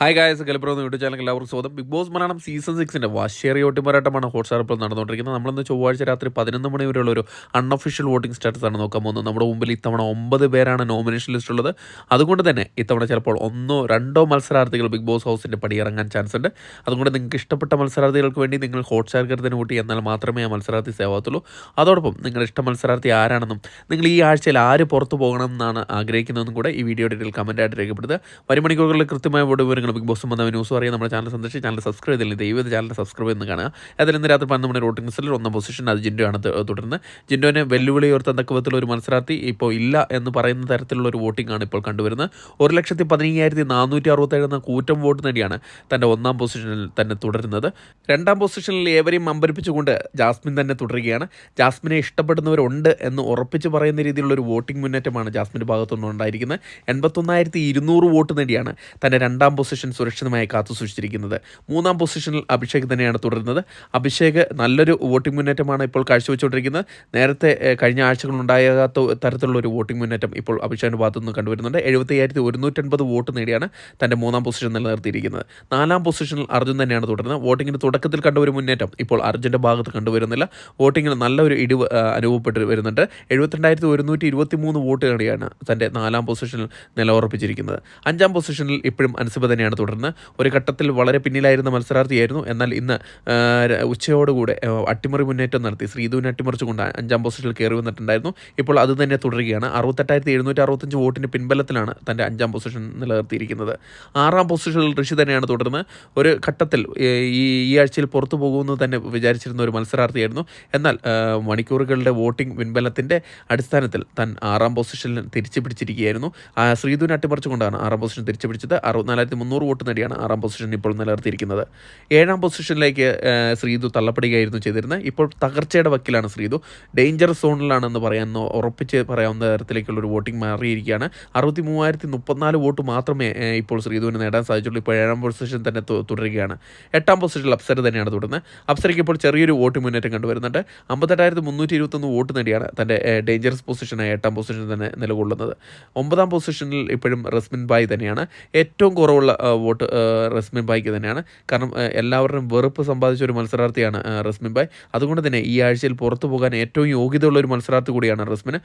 Hi guys, കലപ്രോ YouTube channel എല്ലാവർക്കും സ്വാഗതം. ബിഗ് ബോസ് മലയാളം സീസൺ 6 വാശേറിയ വോട്ടുപോരാട്ടമാണ് ഹോട്ട്സ്റ്റാർ ഇപ്പോൾ നടന്നുകൊണ്ടിരിക്കുന്നത്. നമ്മളിന്ന് ചൊവ്വാഴ്ച രാത്രി 11 മണി വരെയുള്ള ഒരു അൺഒഫീഷ്യൽ വോട്ടിംഗ് സ്റ്റാറ്റസ് ആണ് നോക്കാൻ പോകുന്നത്. നമ്മുടെ മുമ്പിൽ ഇത്തവണ 9 പേരാണ് നോമിനേഷൻ ലിസ്റ്റ് ഉള്ളത്. അതുകൊണ്ട് തന്നെ ഇത്തവണ ചിലപ്പോൾ 1-2 മത്സരാർത്ഥികൾ ബിഗ് ബോസ് ഹൗസിൻ്റെ പടിയിറങ്ങാൻ ചാൻസ് ഉണ്ട്. അതുകൊണ്ട് നിങ്ങൾക്ക് ഇഷ്ടപ്പെട്ട മത്സരാർത്ഥികൾക്ക് വേണ്ടി നിങ്ങൾ ഹോട്ട്സ്റ്റാർ തന്നെ വോട്ട് എന്നാൽ മാത്രമേ ആ മത്സരാർത്ഥി സേവാകത്തുള്ളൂ. അതോടൊപ്പം നിങ്ങളുടെ ഇഷ്ട മത്സരാർത്ഥി ആരാണെന്നും നിങ്ങൾ ഈ ആഴ്ചയിൽ ആര് പുറത്തു പോകണം എന്നാണ് ആഗ്രഹിക്കുന്നതെന്നും കൂടെ ഈ വീഡിയോ ഡീറ്റെയിൽ കമൻറ്റായിട്ട് രേഖപ്പെടുത്തുക. വരും മണിക്കൂറുകളിൽ കൃത്യമായ വോട്ട് വിവരങ്ങൾ ബിഗ് ബോസ് വന്ന ന്യൂസ് അറിയാൻ നമ്മുടെ ചാനൽ സന്ദർശിച്ച് ചാനൽ സബ്സ്ക്രൈബ് ചെയ്തില്ല ദൈവം ചാനൽ സബ്സ്ക്രൈബ് എന്ന് കാണുക. അതിൽ ഇന്ന് രാത്രി 11 മണി വോട്ടിംഗ് ലിസ്റ്റിൽ 1 പൊസിഷൻ അത് ജിൻഡോ ആണ് തുടരുന്നത്. ജിൻഡോനെ വെല്ലുവിളി ഉയർത്താൻ തക്ക വിധത്തിലുള്ള ഒരു മത്സരാർത്ഥി ഇപ്പോൾ ഇല്ല എന്ന് പറയുന്ന തരത്തിലുള്ള ഒരു വോട്ടിംഗ് ആണ് ഇപ്പോൾ കണ്ടുവരുന്നത്. 1,15,467 എന്ന കൂറ്റം വോട്ട് നേടിയാണ് തൻ്റെ 1-ാം പൊസിഷനിൽ തന്നെ തുടരുന്നത്. 2-ാം പൊസിഷനിൽ ഏവരെയും അമ്പരിപ്പിച്ചുകൊണ്ട് ജാസ്മിൻ തന്നെ തുടരുകയാണ്. ജാസ്മിനെ ഇഷ്ടപ്പെടുന്നവരുണ്ട് എന്ന് ഉറപ്പിച്ച് പറയുന്ന രീതിയിലുള്ള ഒരു വോട്ടിംഗ് മുന്നേറ്റമാണ് ജാസ്മിൻ്റെ ഭാഗത്തുനിന്ന് ഉണ്ടായിരിക്കുന്നത്. 81,200 വോട്ട് നേടിയാണ് തൻ്റെ 2-ാം പൊസിഷൻ സുരക്ഷിതമായി കാത്തു സൂക്ഷിച്ചിരിക്കുന്നത്. 3-ാം പൊസിഷനിൽ അഭിഷേക് തന്നെയാണ് തുടരുന്നത്. അഭിഷേക് നല്ലൊരു വോട്ടിംഗ് മുന്നേറ്റമാണ് ഇപ്പോൾ കാഴ്ചവെച്ചുകൊണ്ടിരിക്കുന്നത്. നേരത്തെ കഴിഞ്ഞ ആഴ്ചകളുണ്ടാകാത്ത തരത്തിലുള്ള ഒരു വോട്ടിംഗ് മുന്നേറ്റം ഇപ്പോൾ അഭിഷേകിൻ്റെ ഭാഗത്തുനിന്ന് കണ്ടുവരുന്നുണ്ട്. 75,180 വോട്ട് നേടിയാണ് തൻ്റെ 3-ാം പൊസിഷൻ നിലനിർത്തിയിരിക്കുന്നത്. 4-ാം പൊസിഷനിൽ അർജുൻ തന്നെയാണ് തുടരുന്നത്. വോട്ടിങ്ങിന് തുടക്കത്തിൽ കണ്ട ഒരു മുന്നേറ്റം ഇപ്പോൾ അർജുൻ്റെ ഭാഗത്ത് കണ്ടുവരുന്നില്ല. വോട്ടിങ്ങിന് നല്ലൊരു ഇടിവ് അനുഭവപ്പെട്ട് വരുന്നുണ്ട്. 72,123 വോട്ട് നേടിയാണ് തൻ്റെ 4-ാം പൊസിഷനിൽ നിലയുറപ്പിച്ചിരിക്കുന്നത്. 5-ാം പൊസിഷനിൽ ഇപ്പോഴും അൻസിബ തന്നെയാണ് തുടരുന്നത്. ഒരു ഘട്ടത്തിൽ വളരെ പിന്നിലായിരുന്ന മത്സരാർത്ഥിയായിരുന്നു. എന്നാൽ ഇന്ന് ഉച്ചയോടുകൂടെ അട്ടിമറി മുന്നേറ്റം നടത്തി ശ്രീധുവിനെ അട്ടിമറിച്ചുകൊണ്ട് 5-ാം പൊസിഷനിൽ കയറി വന്നിട്ടുണ്ടായിരുന്നു. ഇപ്പോൾ അത് തന്നെ തുടരുകയാണ്. 68,765 വോട്ടിന് പിൻബലത്തിലാണ് തൻ്റെ 5-ാം പൊസിഷൻ നിലനിർത്തിയിരിക്കുന്നത്. 6-ാം പൊസിഷനിൽ ഋഷി തന്നെയാണ് തുടരുന്നത്. ഒരു ഘട്ടത്തിൽ ഈ ആഴ്ചയിൽ പുറത്തു പോകുമെന്ന് തന്നെ വിചാരിച്ചിരുന്ന ഒരു മത്സരാർത്ഥിയായിരുന്നു. എന്നാൽ മണിക്കൂറുകളുടെ വോട്ടിംഗ് പിൻബലത്തിൻ്റെ അടിസ്ഥാനത്തിൽ താൻ 6-ാം പൊസിഷനിൽ തിരിച്ചു പിടിച്ചിരിക്കുകയായിരുന്നു. ശ്രീധുവിനെ അട്ടിമറിച്ചുകൊണ്ടാണ് 6-ാം പൊസിഷൻ തിരിച്ചു പിടിച്ചത്. 64,300 വോട്ട് നേടിയാണ് 6-ാം പൊസിഷൻ ഇപ്പോൾ നിലനിർത്തിയിരിക്കുന്നത്. 7-ാം പൊസിഷനിലേക്ക് ശ്രീധു തള്ളപ്പെടുകയായിരുന്നു ചെയ്തിരുന്നത്. ഇപ്പോൾ തകർച്ചയുടെ വക്കിലാണ് ശ്രീധു. ഡേഞ്ചർ സോണിലാണെന്ന് ഉറപ്പിച്ച് പറയാവുന്ന തരത്തിലേക്കുള്ള ഒരു വോട്ടിംഗ് മാറിയിരിക്കുകയാണ്. 63,034 വോട്ട് മാത്രമേ ഇപ്പോൾ ശ്രീധുവിന് നേടാൻ സാധിച്ചുള്ളൂ. ഇപ്പോൾ 7-ാം പൊസിഷൻ തന്നെ തുടരുകയാണ്. 8-ാം പൊസിഷനിൽ അപ്സര തന്നെയാണ് തുടരുന്നത്. അപ്സരയ്ക്ക് ഇപ്പോൾ ചെറിയൊരു വോട്ട് മുന്നേറ്റം കണ്ടുവരുന്നുണ്ട്. 58,321 വോട്ട് നേടിയാണ് തൻ്റെ ഡേഞ്ചറസ് പൊസിഷനായ 8-ാം പൊസിഷൻ തന്നെ നിലകൊള്ളുന്നത്. 9-ാം പൊസിഷനിൽ ഇപ്പോഴും റസ്മിൻ ബായ് തന്നെയാണ്. ഏറ്റവും കുറവുള്ള വോട്ട് റസ്മിൻ ബായ്ക്ക് തന്നെയാണ്. കാരണം എല്ലാവരുടെയും വെറുപ്പ് സമ്പാദിച്ച ഒരു മത്സരാർത്ഥിയാണ് റസ്മിൻ ബായ്. അതുകൊണ്ട് തന്നെ ഈ ആഴ്ചയിൽ പുറത്തു പോകാൻ ഏറ്റവും യോഗ്യതയുള്ള ഒരു മത്സരാർത്ഥി കൂടിയാണ് റസ്മിന്.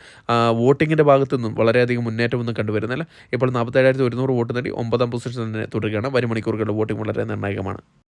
വോട്ടിങ്ങിൻ്റെ ഭാഗത്തു നിന്നും വളരെയധികം മുന്നേറ്റമൊന്നും കണ്ടുവരുന്നില്ല. ഇപ്പോൾ 47,100 വോട്ട് നേടി 9-ാം പൊസിഷൻ തന്നെ തുടരുകയാണ്. വരും മണിക്കൂറുകളുടെ വോട്ടിംഗ് വളരെ നിർണായകമാണ്.